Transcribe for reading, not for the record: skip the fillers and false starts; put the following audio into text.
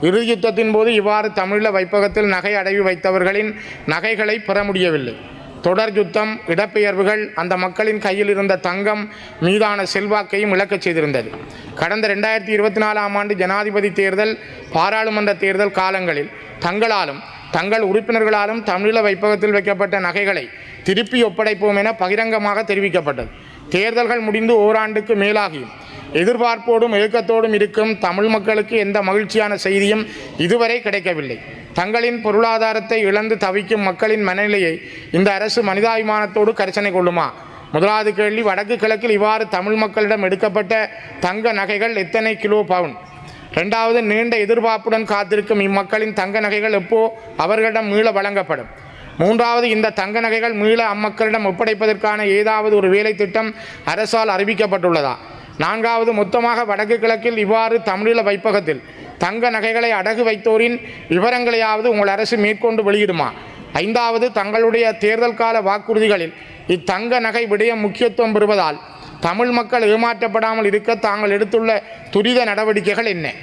இறுதி யுத்தத்தின் போது இவ்வாறு தமிழீழ வைப்பகத்தில் நகை அடைவு வைத்தவர்களின் நகைகளை பெற முடியவில்லை. தொடர் யுத்தம், இடப்பெயர்வுகள் அந்த மக்களின் கையில் இருந்த தங்கம் மீதான செல்வாக்கையும் இழக்கச் செய்திருந்தது. கடந்த 2024ஆம் ஆண்டு ஜனாதிபதி தேர்தல், பாராளுமன்ற தேர்தல் காலங்களில் தங்களாலும் தங்கள் உறுப்பினர்களாலும் தமிழீழ வைப்பகத்தில் வைக்கப்பட்ட நகைகளை திருப்பி ஒப்படைப்போம் என பகிரங்கமாக தெரிவிக்கப்பட்டது. தேர்தல்கள் முடிந்து ஓராண்டுக்கு மேலாகியும் எதிர்பார்ப்போடும் ஏக்கத்தோடும் இருக்கும் தமிழ் மக்களுக்கு எந்த மகிழ்ச்சியான செய்தியும் இதுவரை கிடைக்கவில்லை. தங்களின் பொருளாதாரத்தை இழந்து தவிக்கும் மக்களின் மனநிலையை இந்த அரசு மனிதாபிமானத்தோடு கரிசனை கொள்ளுமா? முதலாவது கேள்வி, வடக்கு கிழக்கில் இவ்வாறு தமிழ் மக்களிடம் எடுக்கப்பட்ட தங்க நகைகள் எத்தனை கிலோ பவுன்? இரண்டாவது, நீண்ட எதிர்பார்ப்புடன் காத்திருக்கும் இம்மக்களின் தங்க நகைகள் எப்போ அவர்களிடம் மீள வழங்கப்படும்? மூன்றாவது, இந்த தங்க நகைகள் மீள அம்மக்களிடம் ஒப்படைப்பதற்கான ஏதாவது ஒரு வேலை திட்டம் அரசால் அறிவிக்கப்பட்டுள்ளதா? நான்காவது, மொத்தமாக வடக்கு கிழக்கில் இவ்வாறு தமிழீழ வைப்பகத்தில் தங்க நகைகளை அடகு வைத்தோரின் விவரங்களையாவது உங்கள் அரசு மேற்கொண்டு வெளியிடுமா? ஐந்தாவது, தங்களுடைய தேர்தல் கால வாக்குறுதிகளில் இத்தங்க நகை விடயம் முக்கியத்துவம் பெறுவதால் தமிழ் மக்கள் ஏமாற்றப்படாமல் இருக்க தாங்கள் எடுத்துள்ள துரித நடவடிக்கைகள் என்ன?